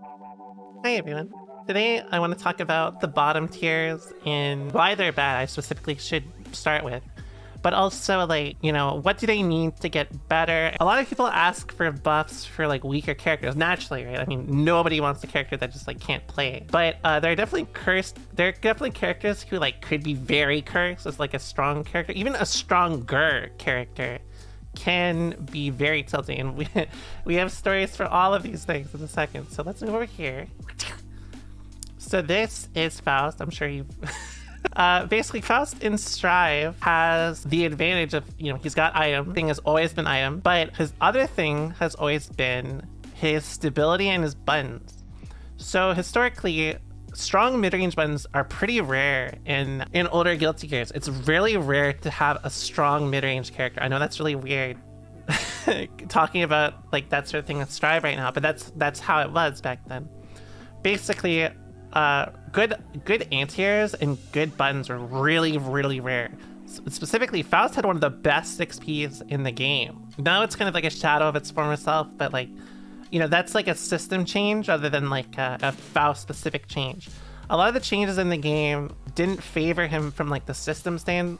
Hi everyone. Today I want to talk about the bottom tiers and why they're bad. I specifically should start with, but also like, what do they need to get better? A lot of people ask for buffs for like weaker characters naturally, right? I mean, nobody wants a character that just like can't play, but they're definitely cursed. They're definitely characters who like could be very cursed as like a strong character. Even a stronger character can be very tilting, and we have stories for all of these things in a second. So let's move over here. So this is Faust. I'm sure you've basically Faust in Strive has the advantage of, he's got item. Thing has always been item, but his other thing has always been his stability and his buttons. So historically, strong mid-range buttons are pretty rare in older Guilty Gears. It's really rare to have a strong mid-range character. I know that's really weird talking about like that sort of thing with Strive right now, but that's how it was back then. Basically, good anti-airs and good buttons were really, really rare. Specifically, Faust had one of the best XPs in the game. Now it's kind of like a shadow of its former self, but like, that's like a system change other than like a Faust specific change. A lot of the changes in the game didn't favor him from like the system system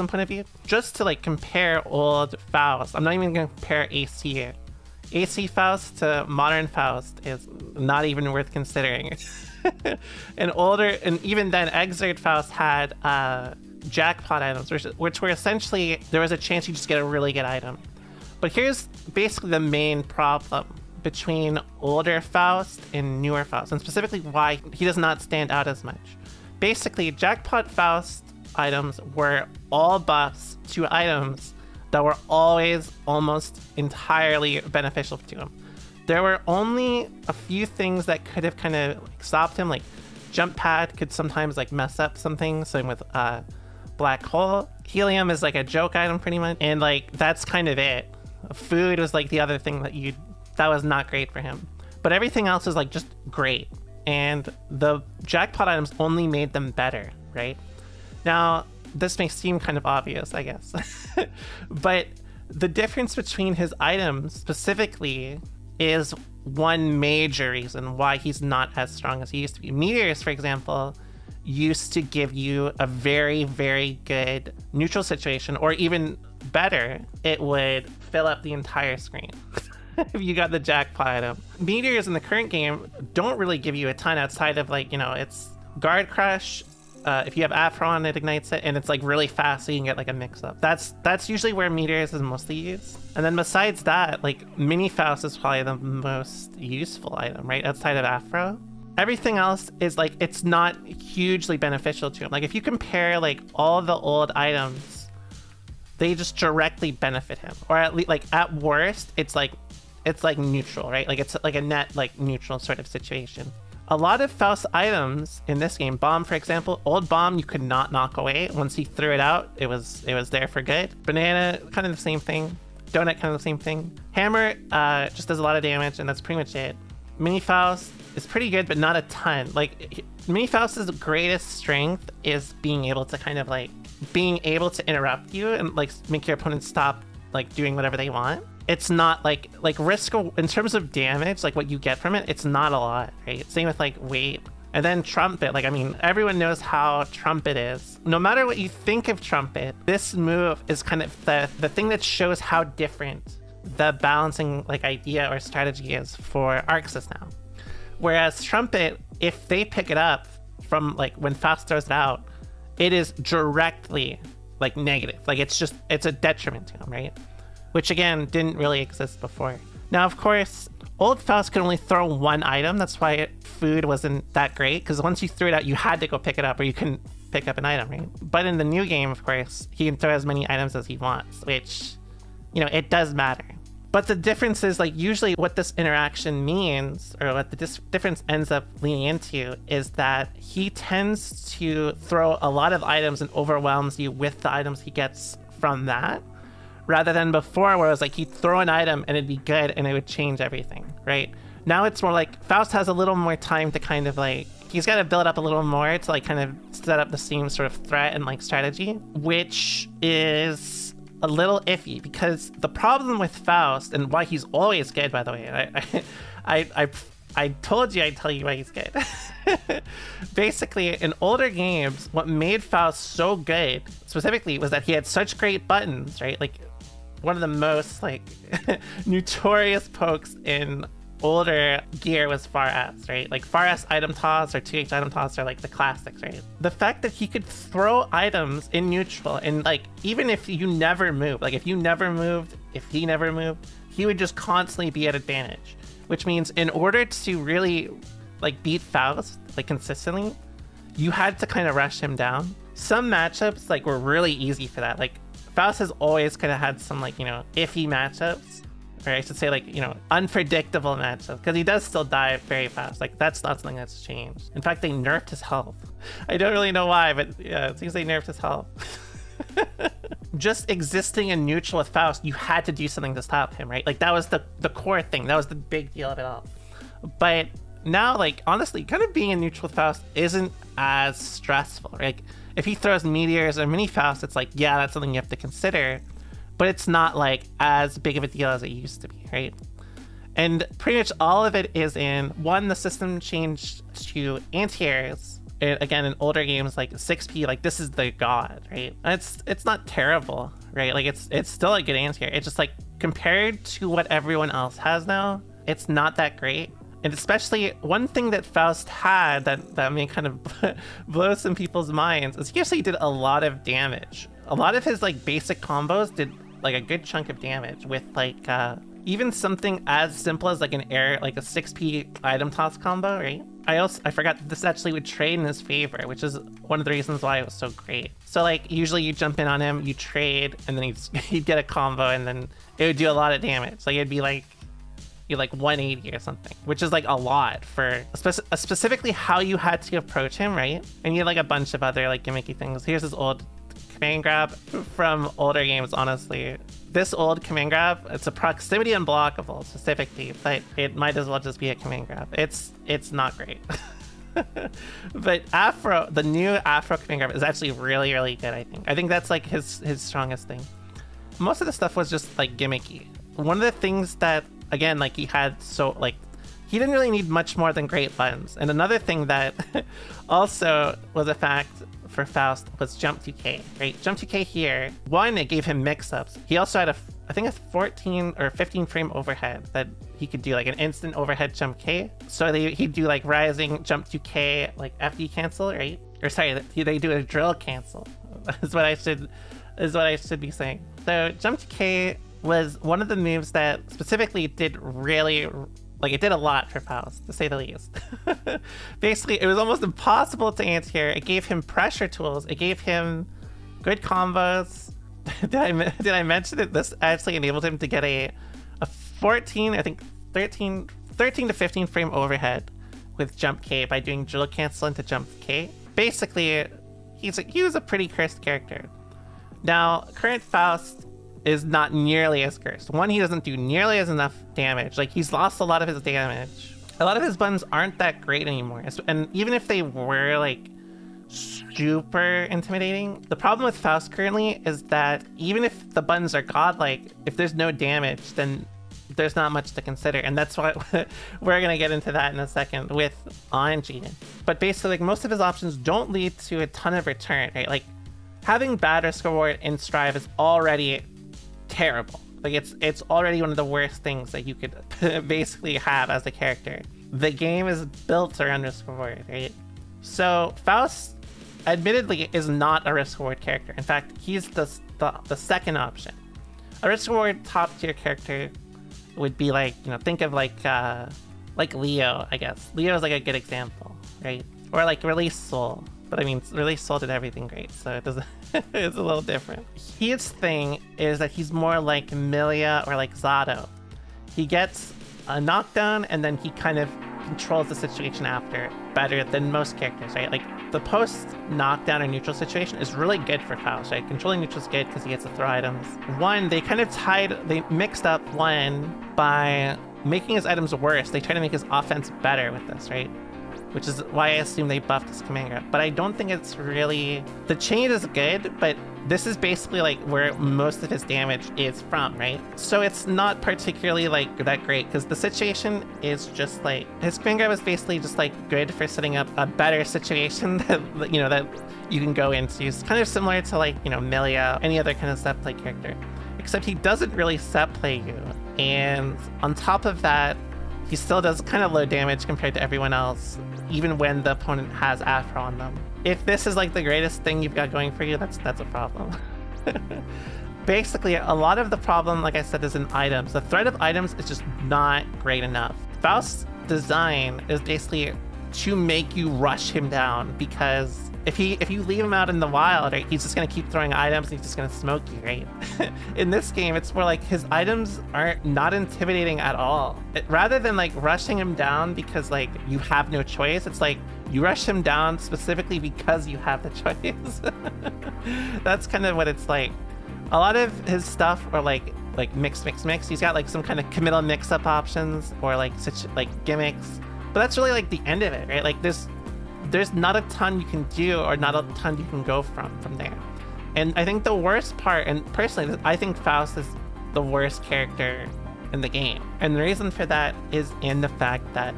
point of view. Just to like compare old Faust, I'm not even gonna compare AC. AC Faust to modern Faust is not even worth considering. And even then, Exert Faust had jackpot items, which were essentially, there was a chance you just get a really good item. But here's basically the main problem between older Faust and newer Faust, and specifically why he does not stand out as much. Basically, Jackpot Faust items were all buffs to items that were always almost entirely beneficial to him. There were only a few things that could have kind of stopped him, like Jump Pad could sometimes like mess up some things, same with Black Hole. Helium is like a joke item pretty much, and like that's kind of it. Food was like the other thing that was not great for him, but everything else is like just great, and the jackpot items only made them better, right? Now this may seem kind of obvious, I guess, but the difference between his items specifically is one major reason why he's not as strong as he used to be. Meteors, for example, used to give you a very, very good neutral situation, or even better, it would fill up the entire screen if you got the jackpot item. Meteors in the current game don't really give you a ton outside of like, it's Guard Crush. If you have Afro on, it ignites it, and it's like really fast, so you can get like a mix-up. That's usually where Meteors is mostly used. And then besides that, like Mini Faust is probably the most useful item, right? Outside of Afro. Everything else is like, it's not hugely beneficial to him. Like if you compare like all the old items, they just directly benefit him, or at least like at worst, it's like neutral, right? Like it's like a net like neutral sort of situation. A lot of Faust items in this game, Bomb for example, old Bomb you could not knock away. Once he threw it out, it was there for good. Banana, kind of the same thing. Donut, kind of the same thing. Hammer just does a lot of damage, and that's pretty much it. Mini Faust is pretty good, but not a ton. Like Mini Faust's greatest strength is being able to kind of like being able to interrupt you and like make your opponent stop like doing whatever they want. It's not like risk in terms of damage, like what you get from it, it's not a lot, right? Same with like weight. And then Trumpet, like I mean, everyone knows how Trumpet is. No matter what you think of Trumpet, this move is kind of the thing that shows how different the balancing like idea or strategy is for Arxis now. Whereas Trumpet, if they pick it up from like when Faust throws it out, it is directly like negative. Like it's a detriment to him, right? Which again, didn't really exist before. Now, of course, old Faust could only throw one item. That's why food wasn't that great, because once you threw it out, you had to go pick it up, or you couldn't pick up an item, right? But in the new game, of course, he can throw as many items as he wants, which, it does matter. But the difference is, like, usually what this interaction means, or what the difference ends up leading into, is that he tends to throw a lot of items and overwhelms you with the items he gets from that, rather than before where it was like he'd throw an item and it'd be good and it would change everything, right? Now it's more like Faust has a little more time to kind of like, he's got to build up a little more to like kind of set up the same sort of threat and like strategy, which is a little iffy, because the problem with Faust, and why he's always good, by the way, I I told you I'd tell you why he's good. Basically, in older games, what made Faust so good, specifically, was that he had such great buttons, right? Like, one of the most, like, notorious pokes in older gear was far S, right? Like, far S item toss or 2H item toss are, like, the classics, right? The fact that he could throw items in neutral, and, like, even if you never moved, like, if you never moved, if he never moved, he would just constantly be at advantage. Which means in order to really like beat Faust like consistently, you had to kind of rush him down. Some matchups like were really easy for that. Like Faust has always kind of had some like, you know, iffy matchups, or I should say like, you know, unpredictable matchups, because he does still die very fast. Like that's not something that's changed. In fact, they nerfed his health. I don't really know why, but yeah, it seems they nerfed his health. Just existing in neutral with Faust, you had to do something to stop him, right? Like that was the core thing. That was the big deal of it all. But now, like honestly, kind of being in neutral with Faust isn't as stressful. Right? Like if he throws meteors or mini Faust, it's like, yeah, that's something you have to consider, but it's not like as big of a deal as it used to be, right? And pretty much all of it is in one, the system changed to anti-airs. Again, in older games like 6P, like this is the god, right? It's not terrible, right? Like it's still a good anti-air. It's just like compared to what everyone else has now, it's not that great. And especially one thing that Faust had that may kind of blow some people's minds is he actually did a lot of damage. A lot of his like basic combos did like a good chunk of damage with like even something as simple as like an air, like a 6P item toss combo, right? I forgot that this actually would trade in his favor, which is one of the reasons why it was so great. So like usually you jump in on him, you trade, and then he'd get a combo, and then it would do a lot of damage. Like it'd be like you like 180 or something, which is like a lot for specifically how you had to approach him, right? And you had like a bunch of other like gimmicky things. Here's his old command grab from older games, honestly. This old command grab, it's a proximity unblockable specifically, but it might as well just be a command grab. It's not great. But Afro, the new Afro command grab is actually really, really good, I think. I think that's like his strongest thing. Most of the stuff was just like gimmicky. One of the things that, again, like he had so like, he didn't really need much more than great buttons. And another thing that also was a fact for Faust was jump 2K, right? Jump 2K here, one, it gave him mix-ups. He also had I think a 14 or 15 frame overhead that he could do like an instant overhead jump K. So he'd do like rising jump 2K, like FD cancel, right? Or sorry, they do a drill cancel is what I should be saying. So jump 2K was one of the moves that specifically did really, like it did a lot for Faust, to say the least. Basically, it was almost impossible to anti-air. It gave him pressure tools. It gave him good combos. Did I mention it? This actually enabled him to get a 14, I think 13 to 15 frame overhead with jump K by doing drill cancel into jump K. Basically, he was a pretty cursed character. Now, current Faust is not nearly as cursed. One, he doesn't do nearly as enough damage. Like he's lost a lot of his damage. A lot of his buttons aren't that great anymore. And even if they were like super intimidating, the problem with Faust currently is that even if the buttons are godlike, if there's no damage, then there's not much to consider. And that's why we're gonna get into that in a second with Anji. But basically, like most of his options don't lead to a ton of return, right? Like having bad risk reward in Strive is already terrible. Like it's already one of the worst things that you could basically have as a character. The game is built around risk reward, right? So Faust admittedly is not a risk reward character. In fact, he's the second option. A risk reward top tier character would be like, you know, think of like Leo, I guess. Leo is like a good example, right? Or like Release Soul. But I mean, Release Soul did everything great, so it doesn't. It's a little different. His thing is that he's more like Milia or like Zato. He gets a knockdown and then he kind of controls the situation after better than most characters, right? Like the post knockdown or neutral situation is really good for Faust, right? Controlling neutral is good because he gets to throw items. One, they mixed up one by making his items worse. They try to make his offense better with this, right? which is why I assume they buffed his command grab. But I don't think it's really... The change is good, but this is basically like where most of his damage is from, right? So it's not particularly like that great, because the situation is just like... His command grab is basically just like good for setting up a better situation that, you know, that you can go into. It's kind of similar to like, you know, Melia, any other kind of set play character. Except he doesn't really set play you. And on top of that, he still does kind of low damage compared to everyone else, even when the opponent has Afro on them. If this is like the greatest thing you've got going for you, that's a problem. Basically, a lot of the problem, like I said, is in items. The threat of items is just not great enough. Faust's design is basically to make you rush him down, because if you leave him out in the wild, right, he's just gonna keep throwing items and he's just gonna smoke you, right? In this game, it's more like his items are not intimidating at all. Rather than like rushing him down because like you have no choice, it's like you rush him down specifically because you have the choice. That's kind of what it's like. A lot of his stuff are like mix. He's got like some kind of committal mix-up options or like such like gimmicks, but that's really like the end of it, right? Like there's not a ton you can do or not a ton you can go from there. And I think the worst part, and personally, I think Faust is the worst character in the game. And the reason for that is in the fact that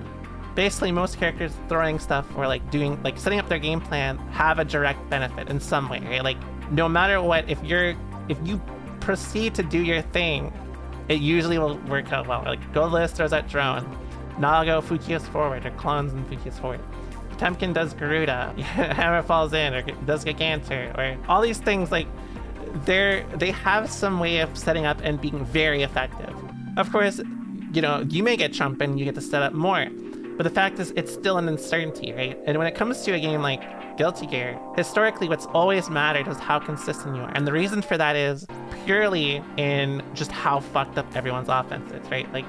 basically most characters throwing stuff or like doing, like setting up their game plan have a direct benefit in some way, right? Like no matter what, if you proceed to do your thing, it usually will work out well. Like Goldlist throws that drone, Nago Fukiyo's forward, or clones in Fukiyo's forward. Temkin does Garuda, Hammer falls in, or does Gigantor, or all these things, like they have some way of setting up and being very effective. Of course, you know, you may get Trump and you get to set up more, but the fact is it's still an uncertainty, right? And when it comes to a game like Guilty Gear, historically what's always mattered is how consistent you are. And the reason for that is purely in just how fucked up everyone's offense is, right? Like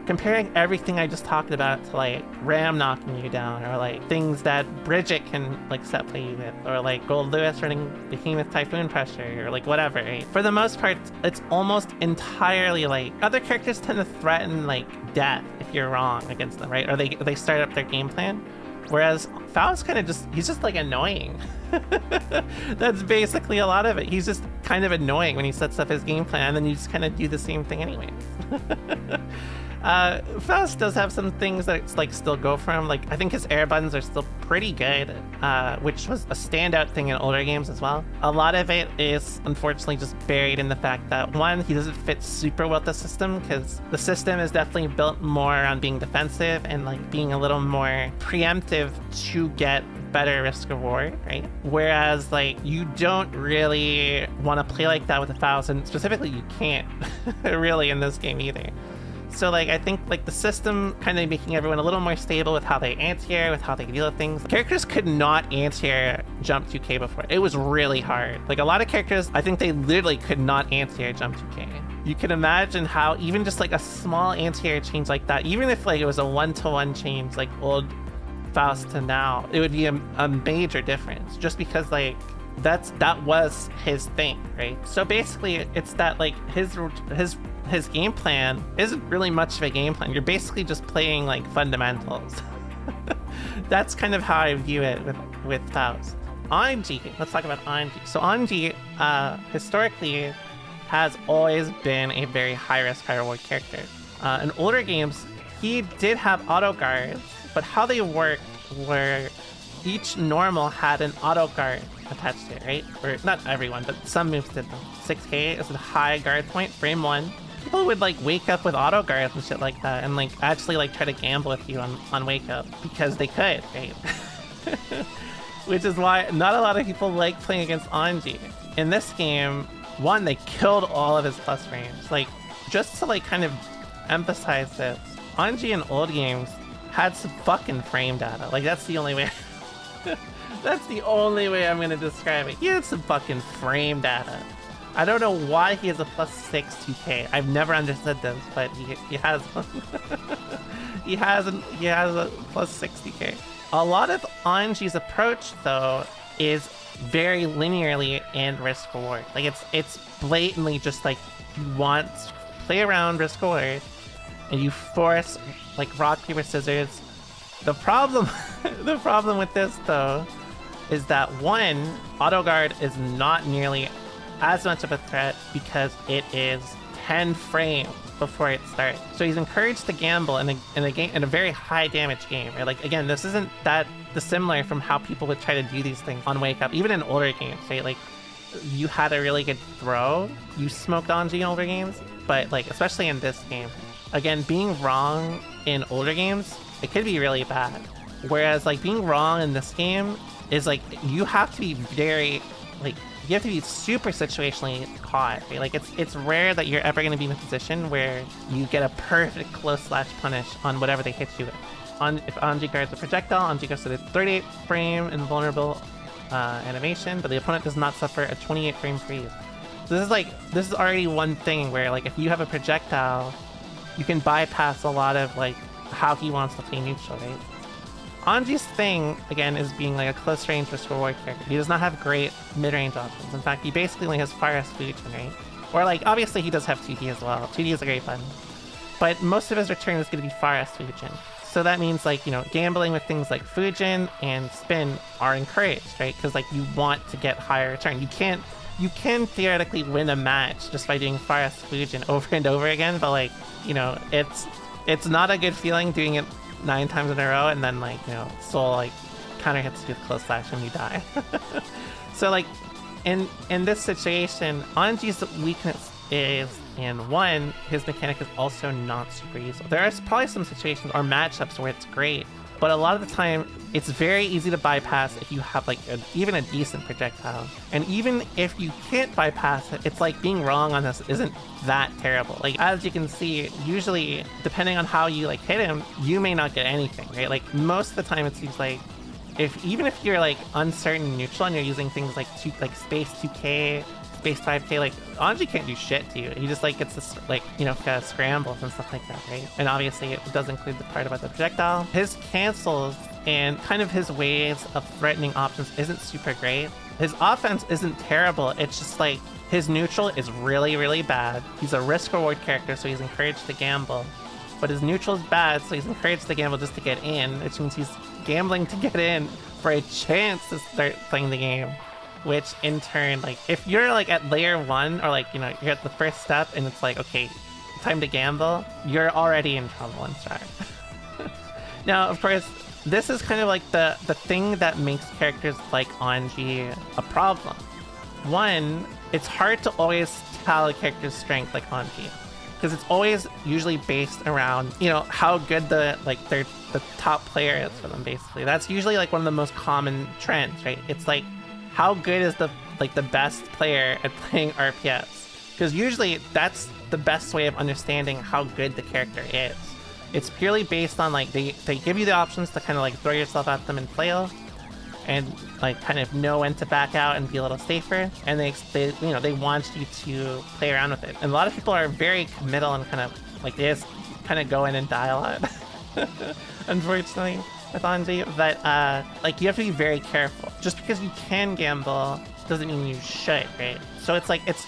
comparing everything I just talked about to like Ram knocking you down, or like things that Bridget can like set play you with, or like Gold Lewis running Behemoth Typhoon Pressure, or like whatever, right? For the most part, it's almost entirely like other characters tend to threaten like death if you're wrong against them, right? Or they start up their game plan. Whereas Faust kind of he's just like annoying. That's basically a lot of it. He's just kind of annoying when he sets up his game plan, and then you just kind of do the same thing anyway. Faust does have some things that it's like still go for him. Like I think his air buttons are still pretty good, which was a standout thing in older games as well. A lot of it is unfortunately just buried in the fact that one, he doesn't fit super well with the system, because the system is definitely built more on being defensive and like being a little more preemptive to get better risk reward, right? Whereas like you don't really want to play like that with a Faust, and specifically you can't really in this game either. So like I think like the system kind of making everyone a little more stable with how they anti-air, with how they deal with things. Characters could not anti-air jump 2K before. It was really hard. Like a lot of characters, I think they literally could not anti-air jump 2K. You can imagine how even just like a small anti-air change like that, even if like it was a 1-to-1 change like old Faust to now, it would be a major difference, just because like that was his thing, right? So basically it's that like his game plan isn't really much of a game plan. You're basically just playing like fundamentals. That's kind of how I view it with Faust. Anji, let's talk about Anji. So Anji historically has always been a very high risk, high reward character. In older games, he did have auto guards, but how they worked were each normal had an auto guard attached to it, right? Or not everyone, but some moves did them. 6K is a high guard point, frame 1. People would like wake up with auto guards and shit like that, and like actually like try to gamble with you on wake up because they could, right? Which is why not a lot of people like playing against Anji. In this game, one, they killed all of his plus frames. Like just to like kind of emphasize this, Anji in old games had some fucking frame data. Like that's the only way. That's the only way I'm gonna describe it. He had some fucking frame data. I don't know why he has a +6 2K. I've never understood this, but he has one. he has a +60K. A lot of Anji's approach though is very linearly in risk reward. Like it's blatantly just like you want to play around risk reward, and you force like rock paper scissors The problem, the problem with this though, is that one, auto guard is not nearly as much of a threat because it is 10 frames before it starts. So he's encouraged to gamble in a game, in a very high damage game, right? Like again, this isn't that dissimilar from how people would try to do these things on Wake Up, even in older games, right? Like you had a really good throw, you smoked Anji in older games, but like especially in this game, again, being wrong in older games, it could be really bad. Whereas like being wrong in this game is like you have to be very like you have to be super situationally caught, right? Like it's rare that you're ever going to be in a position where you get a perfect close slash punish on whatever they hit you with. If Anji guards a projectile, Anji goes to the 38 frame invulnerable animation, but the opponent does not suffer a 28 frame freeze. So this is already one thing where like if you have a projectile, you can bypass a lot of like how he wants to play neutral, right? Anji's thing, again, is being like a close range risk reward character. He does not have great mid-range options. In fact, he basically only has Fire Fusion, right? Or like, obviously he does have 2D as well. 2D is a great button. But most of his return is going to be Fire Fusion. So that means like, you know, gambling with things like Fujin and Spin are encouraged, right? Because like you want to get higher return. You can theoretically win a match just by doing Fire Fusion over and over again, but like, you know, it's not a good feeling doing it 9 times in a row and then like, you know, Soul like counter hits you with close slash and you die. So like in this situation, Anji's weakness is in one, his mechanic is also not super useful. There are probably some situations or matchups where it's great, but a lot of the time it's very easy to bypass if you have like even a decent projectile. And even if you can't bypass it, it's like being wrong on this isn't that terrible. Like as you can see, usually depending on how you like hit him, you may not get anything, right? Like most of the time it seems like even if you're like uncertain neutral and you're using things like space 2k, space 5k, like Anji can't do shit to you. He just like gets this like, you know, kind of scrambles and stuff like that, right? And obviously it does include the part about the projectile. His cancels and kind of his ways of threatening options isn't super great. His offense isn't terrible, it's just like his neutral is really, really bad. He's a risk reward character, so he's encouraged to gamble. But his neutral is bad, so he's encouraged to gamble just to get in, which means he's gambling to get in for a chance to start playing the game. Which in turn, like if you're like at layer 1 or like, you know, you're at the first step and it's like, okay, time to gamble, you're already in trouble and start. Now, of course, this is kind of like the thing that makes characters like Anji a problem. One, it's hard to always tell a character's strength like Anji, because it's always usually based around, you know, how good the top player is for them, basically. That's usually like one of the most common trends, right? It's like, how good is the best player at playing RPS? Because usually that's the best way of understanding how good the character is. It's purely based on like they give you the options to kind of like throw yourself at them and flail, and like kind of know when to back out and be a little safer, and they you know, they want you to play around with it. And a lot of people are very committal and kind of like they just kind of go in and die a lot. Unfortunately with Anji, but like you have to be very careful. Just because you can gamble doesn't mean you should, right? So it's like it's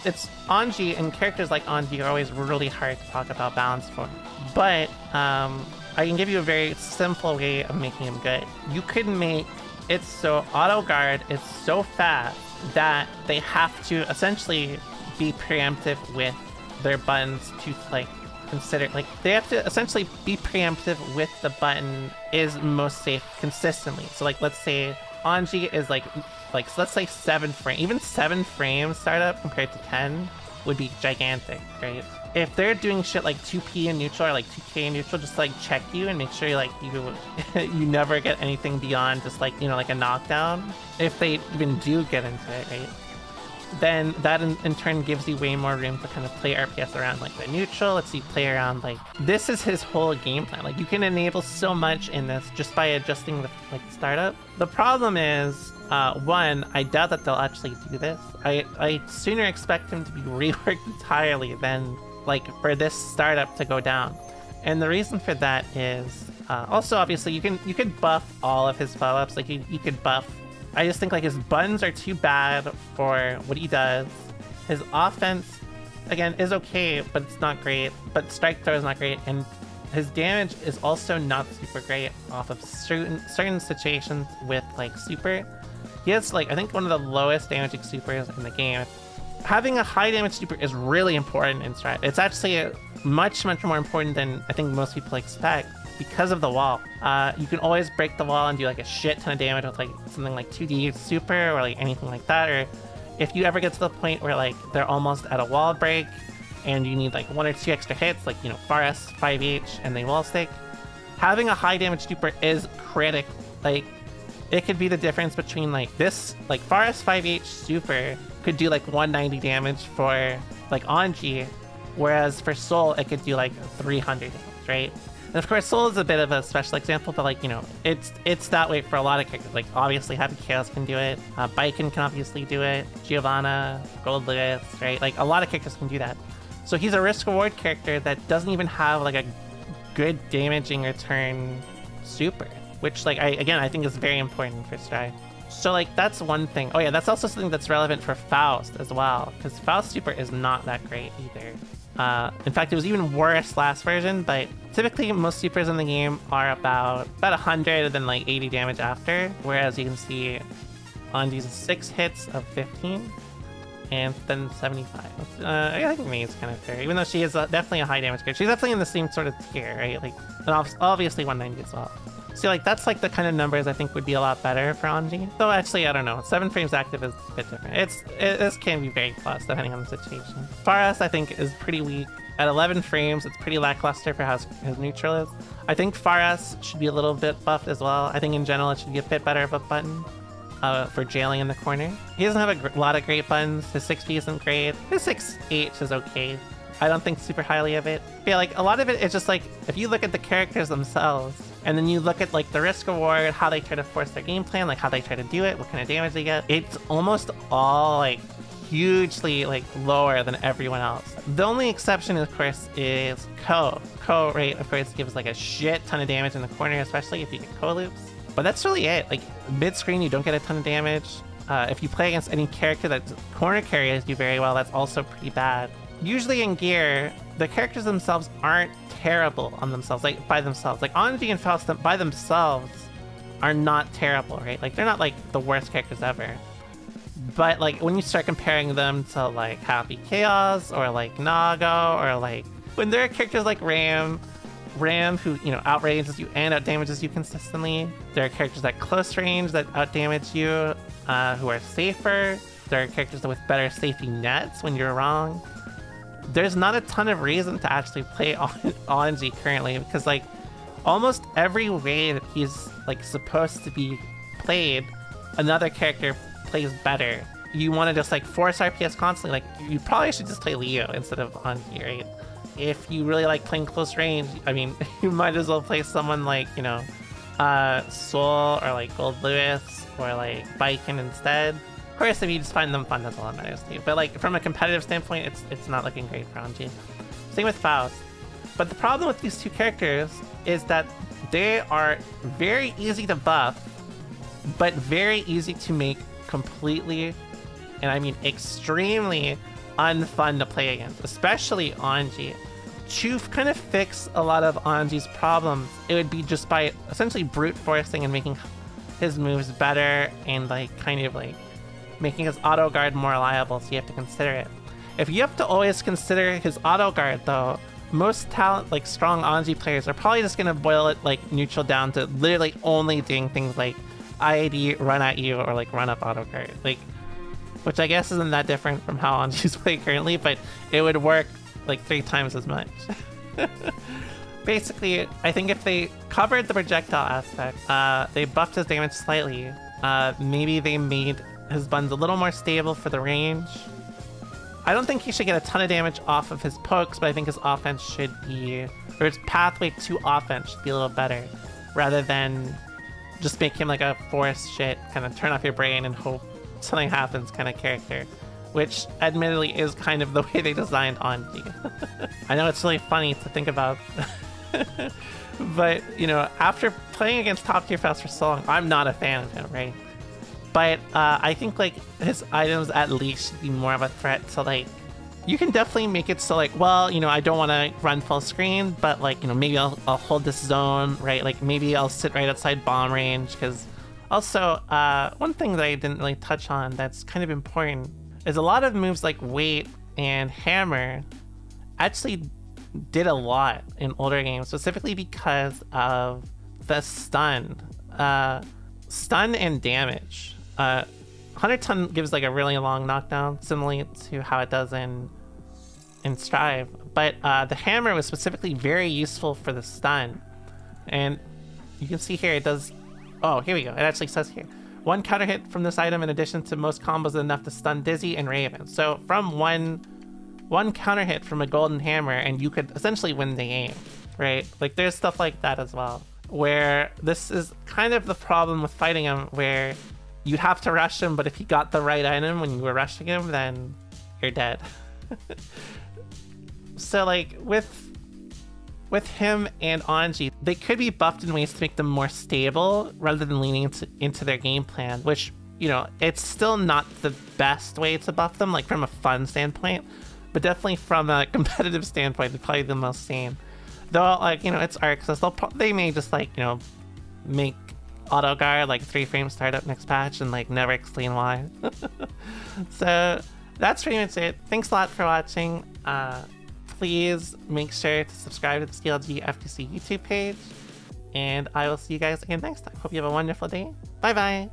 Anji, and characters like Anji are always really hard to talk about balance for. But I can give you a very simple way of making him good. You could make it so auto guard is so fast that they have to essentially be preemptive with their buttons to like consider, like they have to essentially be preemptive with the button is most safe consistently. So like let's say Anji is like so let's say 7 frames, even 7 frames startup compared to 10 would be gigantic, right? If they're doing shit like 2p in neutral or like 2k in neutral, just like check you and make sure like you never get anything beyond just like, you know, like a knockdown. If they even do get into it, right? Then that in turn gives you way more room to kind of play RPS around like the neutral. Lets you play around like, this is his whole game plan. Like you can enable so much in this just by adjusting the like startup. The problem is, one, I doubt that they'll actually do this. I sooner expect him to be reworked entirely than like for this startup to go down. And the reason for that is also obviously you could buff all of his follow-ups. Like you could buff. I just think like his buttons are too bad for what he does. His offense, again, is okay, but it's not great. But strike throw is not great, and his damage is also not super great off of certain situations with like super. He has like, I think, one of the lowest damaging supers in the game. Having a high damage super is really important in strat. It's actually much more important than I think most people expect because of the wall. You can always break the wall and do like a shit ton of damage with like something like 2D super or like anything like that. Or if you ever get to the point where like they're almost at a wall break and you need like 1 or 2 extra hits, like, you know, Faris 5H and they wall stick, having a high damage super is critical. Like, it could be the difference between like this, like Faris 5H super could do like 190 damage for like Anji, whereas for Soul it could do like 300 damage, right? And of course Soul is a bit of a special example, but like, you know, it's that way for a lot of characters. Like obviously Happy Chaos can do it, Baiken can obviously do it, Giovanna, Gold Lewis, right? Like a lot of characters can do that. So he's a risk reward character that doesn't even have like a good damaging return super, which like I think is very important for Stry. So like that's one thing. Oh yeah, that's also something that's relevant for Faust as well, because Faust super is not that great either. In fact, it was even worse last version, but typically most supers in the game are about 100 and then like 80 damage after, whereas you can see Anji's 6 hits of 15 and then 75. I think May's kind of fair, even though she is definitely a high damage character. She's definitely in the same sort of tier, right? Like, and obviously 190 as well. So like that's like the kind of numbers I think would be a lot better for Anji. Though actually, I don't know. 7 frames active is a bit different. This can be very close depending on the situation. Faris I think is pretty weak. At 11 frames, it's pretty lackluster for how his neutral is. I think Faris should be a little bit buffed as well. I think in general it should get a bit better of a button for jailing in the corner. He doesn't have a lot of great buttons. His 6P isn't great. His 6H is okay. I don't think super highly of it. Yeah, like a lot of it is just like, if you look at the characters themselves, and then you look at like the risk reward, how they try to force their game plan, like how they try to do it, what kind of damage they get, it's almost all like hugely like lower than everyone else. The only exception, of course, is Ko. Ko, right, of course, gives like a shit ton of damage in the corner, especially if you get Ko loops. But that's really it. Like mid-screen, you don't get a ton of damage. If you play against any character that corner carries you very well, that's also pretty bad. Usually in gear, the characters themselves aren't terrible on themselves, like by themselves. Like Anji and Faust by themselves are not terrible, right? Like they're not like the worst characters ever. But like when you start comparing them to like Happy Chaos or like Nago, or like when there are characters like Ram who, you know, outranges you and outdamages you consistently. There are characters at close range that outdamage you, who are safer. There are characters with better safety nets when you're wrong. There's not a ton of reason to actually play Anji currently, because like almost every way that he's like supposed to be played, another character plays better. You want to just like force RPS constantly, like you probably should just play Leo instead of Anji, right? If you really like playing close range, I mean, you might as well play someone like, you know, Soul or like Gold Lewis or like Baiken instead. Of course, if you just find them fun, that's all that matters to you. But like from a competitive standpoint, it's not looking great for Anji. Same with Faust. But the problem with these two characters is that they are very easy to buff, but very easy to make completely, and I mean extremely, unfun to play against, especially Anji. To kind of fix a lot of Anji's problems, it would be just by essentially brute forcing and making his moves better and like kind of like making his auto guard more reliable, so you have to consider it. If you have to always consider his auto guard though, most like strong Anji players are probably just gonna boil it like neutral down to literally only doing things like IAD, run at you, or like run up auto guard. Like, which I guess isn't that different from how Anji's played currently, but it would work like 3 times as much. Basically, I think if they covered the projectile aspect, they buffed his damage slightly, maybe they made his buttons a little more stable for the range. I don't think he should get a ton of damage off of his pokes, but I think his offense should be, or his pathway to offense should be a little better, rather than just make him like a force shit, kind of turn off your brain and hope something happens kind of character, which admittedly is kind of the way they designed Anji. I know it's really funny to think about, but you know, after playing against top tier Faust for so long, I'm not a fan of him, right? But I think like his items at least should be more of a threat to like You can definitely make it so like, well, you know, I don't want to run full screen, but like, you know, maybe I'll hold this zone, right? Like maybe I'll sit right outside bomb range, because also one thing that I didn't really touch on that's kind of important is a lot of moves like Wait and Hammer actually did a lot in older games, specifically because of the stun and damage. 100 Ton gives like a really long knockdown, similar to how it does in Strive, but the hammer was specifically very useful for the stun. And you can see here it does, oh, here we go, it actually says here, one counter hit from this item in addition to most combos is enough to stun Dizzy and Raven. So from one counter hit from a golden hammer and you could essentially win the game, right? Like there's stuff like that as well, where this is kind of the problem with fighting him, where you'd have to rush him, but if he got the right item when you were rushing him, then you're dead. So like with him and Anji, they could be buffed in ways to make them more stable rather than leaning into their game plan, which, you know, it's still not the best way to buff them, like from a fun standpoint, but definitely from a competitive standpoint, it's probably the most sane. Though, like, you know, it's Arc, so they may just, like, you know, make auto guard like 3-frame startup next patch and like never explain why. So that's pretty much it. Thanks a lot for watching. Please make sure to subscribe to the CLGFGC YouTube page, and I will see you guys again next time. Hope you have a wonderful day. Bye bye.